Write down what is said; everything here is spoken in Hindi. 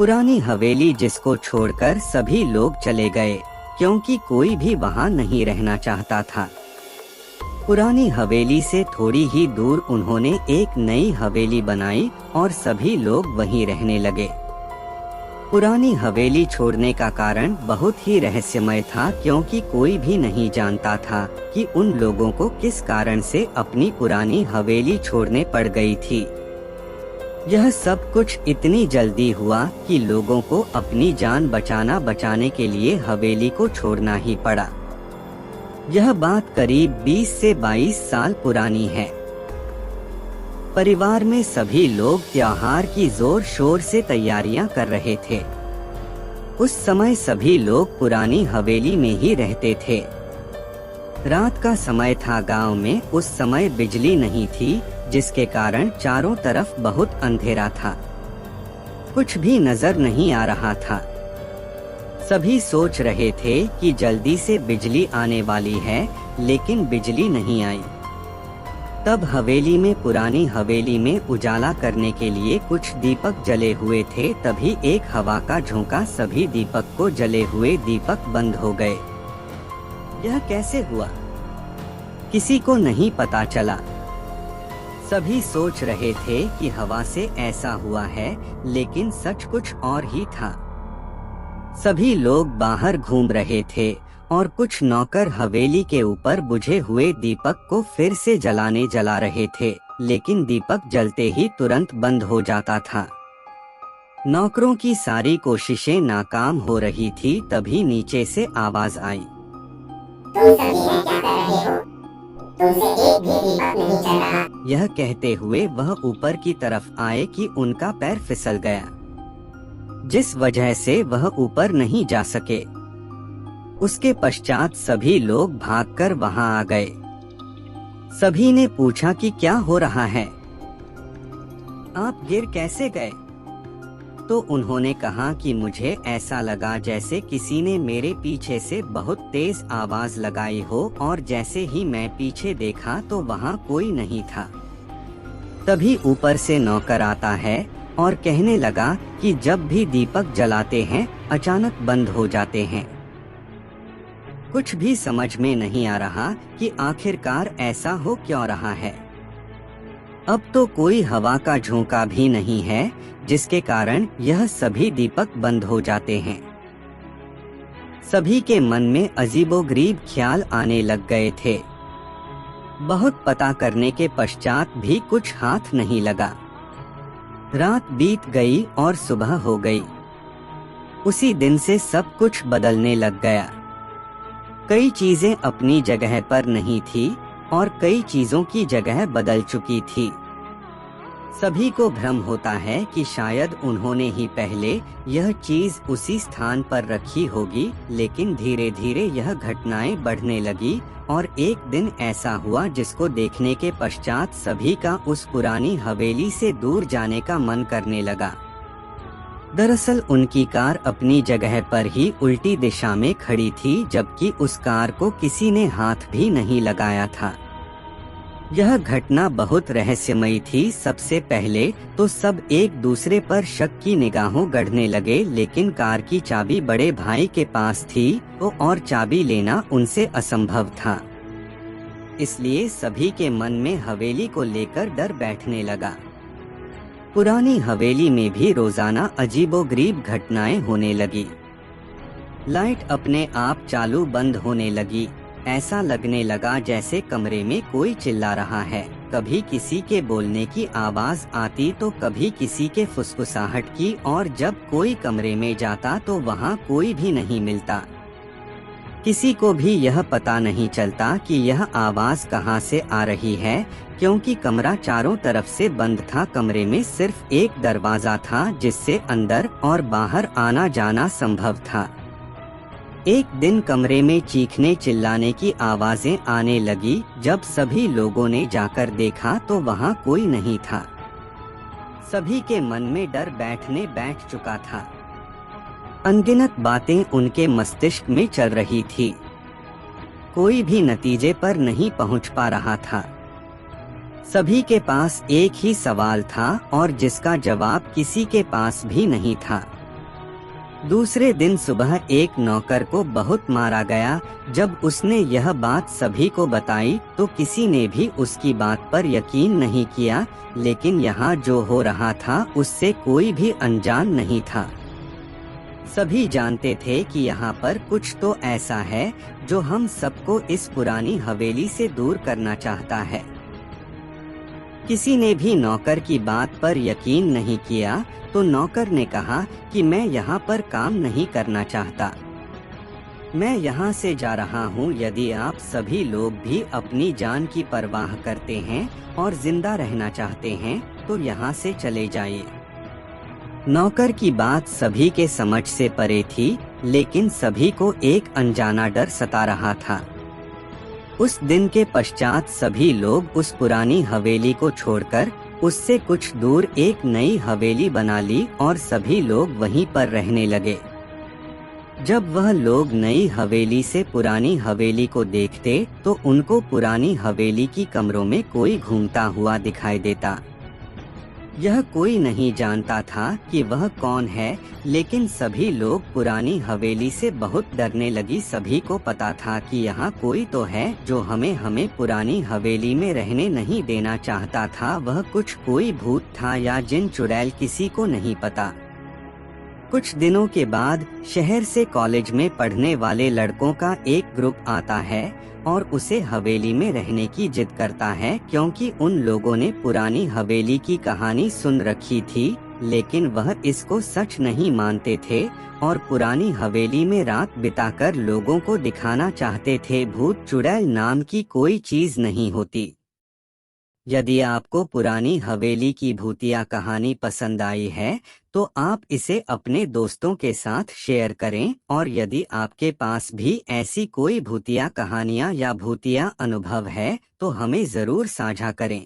पुरानी हवेली जिसको छोड़कर सभी लोग चले गए, क्योंकि कोई भी वहां नहीं रहना चाहता था। पुरानी हवेली से थोड़ी ही दूर उन्होंने एक नई हवेली बनाई और सभी लोग वहीं रहने लगे। पुरानी हवेली छोड़ने का कारण बहुत ही रहस्यमय था, क्योंकि कोई भी नहीं जानता था कि उन लोगों को किस कारण से अपनी पुरानी हवेली छोड़ने पड़ गई थी। यह सब कुछ इतनी जल्दी हुआ कि लोगों को अपनी जान बचाने के लिए हवेली को छोड़ना ही पड़ा। यह बात करीब 20 से 22 साल पुरानी है। परिवार में सभी लोग त्योहार की जोर शोर से तैयारियां कर रहे थे। उस समय सभी लोग पुरानी हवेली में ही रहते थे। रात का समय था। गांव में उस समय बिजली नहीं थी, जिसके कारण चारों तरफ बहुत अंधेरा था। कुछ भी नजर नहीं आ रहा था। सभी सोच रहे थे कि जल्दी से बिजली आने वाली है, लेकिन बिजली नहीं आई। तब पुरानी हवेली में उजाला करने के लिए कुछ दीपक जले हुए थे। तभी एक हवा का झोंका सभी दीपक को जले हुए दीपक बंद हो गए। यह कैसे हुआ, किसी को नहीं पता चला। सभी सोच रहे थे कि हवा से ऐसा हुआ है, लेकिन सच कुछ और ही था। सभी लोग बाहर घूम रहे थे और कुछ नौकर हवेली के ऊपर बुझे हुए दीपक को फिर से जला रहे थे, लेकिन दीपक जलते ही तुरंत बंद हो जाता था। नौकरों की सारी कोशिशें नाकाम हो रही थी। तभी नीचे से आवाज आई, तुम सभी यहाँ क्या कर रहे हो? तुमसे एक भी दीपक नहीं जल रहा। यह कहते हुए वह ऊपर की तरफ आए कि उनका पैर फिसल गया, जिस वजह से वह ऊपर नहीं जा सके। उसके पश्चात सभी लोग भागकर वहां आ गए। सभी ने पूछा कि क्या हो रहा है, आप गिर कैसे गए? तो उन्होंने कहा कि मुझे ऐसा लगा जैसे किसी ने मेरे पीछे से बहुत तेज आवाज लगाई हो, और जैसे ही मैं पीछे देखा तो वहां कोई नहीं था। तभी ऊपर से नौकर आता है और कहने लगा कि जब भी दीपक जलाते हैं अचानक बंद हो जाते हैं। कुछ भी समझ में नहीं आ रहा कि आखिरकार ऐसा हो क्यों रहा है। अब तो कोई हवा का झोंका भी नहीं है, जिसके कारण यह सभी दीपक बंद हो जाते हैं। सभी के मन में अजीबोगरीब ख्याल आने लग गए थे। बहुत पता करने के पश्चात भी कुछ हाथ नहीं लगा। रात बीत गई और सुबह हो गई। उसी दिन से सब कुछ बदलने लग गया। कई चीजें अपनी जगह पर नहीं थी और कई चीजों की जगह बदल चुकी थी। सभी को भ्रम होता है कि शायद उन्होंने ही पहले यह चीज उसी स्थान पर रखी होगी, लेकिन धीरे धीरे यह घटनाएं बढ़ने लगी और एक दिन ऐसा हुआ जिसको देखने के पश्चात सभी का उस पुरानी हवेली से दूर जाने का मन करने लगा। दरअसल उनकी कार अपनी जगह पर ही उल्टी दिशा में खड़ी थी, जबकि उस कार को किसी ने हाथ भी नहीं लगाया था। यह घटना बहुत रहस्यमयी थी। सबसे पहले तो सब एक दूसरे पर शक की निगाहों गढ़ने लगे, लेकिन कार की चाबी बड़े भाई के पास थी और चाबी लेना उनसे असंभव था। इसलिए सभी के मन में हवेली को लेकर डर बैठने लगा। पुरानी हवेली में भी रोजाना अजीबोगरीब घटनाएं होने लगी। लाइट अपने आप चालू बंद होने लगी। ऐसा लगने लगा जैसे कमरे में कोई चिल्ला रहा है। कभी किसी के बोलने की आवाज आती तो कभी किसी के फुसफुसाहट की, और जब कोई कमरे में जाता तो वहाँ कोई भी नहीं मिलता। किसी को भी यह पता नहीं चलता कि यह आवाज कहाँ से आ रही है, क्योंकि कमरा चारों तरफ से बंद था। कमरे में सिर्फ एक दरवाजा था जिससे अंदर और बाहर आना जाना संभव था। एक दिन कमरे में चीखने चिल्लाने की आवाजें आने लगी। जब सभी लोगों ने जाकर देखा तो वहाँ कोई नहीं था। सभी के मन में डर बैठ चुका था। अनगिनत बातें उनके मस्तिष्क में चल रही थी। कोई भी नतीजे पर नहीं पहुंच पा रहा था। सभी के पास एक ही सवाल था और जिसका जवाब किसी के पास भी नहीं था। दूसरे दिन सुबह एक नौकर को बहुत मारा गया। जब उसने यह बात सभी को बताई तो किसी ने भी उसकी बात पर यकीन नहीं किया, लेकिन यहाँ जो हो रहा था उससे कोई भी अनजान नहीं था। सभी जानते थे कि यहाँ पर कुछ तो ऐसा है जो हम सबको इस पुरानी हवेली से दूर करना चाहता है। किसी ने भी नौकर की बात पर यकीन नहीं किया, तो नौकर ने कहा कि मैं यहाँ पर काम नहीं करना चाहता, मैं यहाँ से जा रहा हूँ। यदि आप सभी लोग भी अपनी जान की परवाह करते हैं और जिंदा रहना चाहते हैं तो यहाँ से चले जाइए। नौकर की बात सभी के समझ से परे थी, लेकिन सभी को एक अनजाना डर सता रहा था। उस दिन के पश्चात सभी लोग उस पुरानी हवेली को छोड़कर उससे कुछ दूर एक नई हवेली बना ली और सभी लोग वहीं पर रहने लगे। जब वह लोग नई हवेली से पुरानी हवेली को देखते तो उनको पुरानी हवेली की कमरों में कोई घूमता हुआ दिखाई देता। यह कोई नहीं जानता था कि वह कौन है, लेकिन सभी लोग पुरानी हवेली से बहुत डरने लगी। सभी को पता था कि यहाँ कोई तो है जो हमें पुरानी हवेली में रहने नहीं देना चाहता था। वह कुछ कोई भूत था या जिन चुड़ैल, किसी को नहीं पता। कुछ दिनों के बाद शहर से कॉलेज में पढ़ने वाले लड़कों का एक ग्रुप आता है और उसे हवेली में रहने की जिद करता है, क्योंकि उन लोगों ने पुरानी हवेली की कहानी सुन रखी थी, लेकिन वह इसको सच नहीं मानते थे और पुरानी हवेली में रात बिताकर लोगों को दिखाना चाहते थे भूत चुड़ैल नाम की कोई चीज नहीं होती। यदि आपको पुरानी हवेली की भूतिया कहानी पसंद आई है तो आप इसे अपने दोस्तों के साथ शेयर करें, और यदि आपके पास भी ऐसी कोई भूतिया कहानियाँ या भूतिया अनुभव है तो हमें जरूर साझा करें।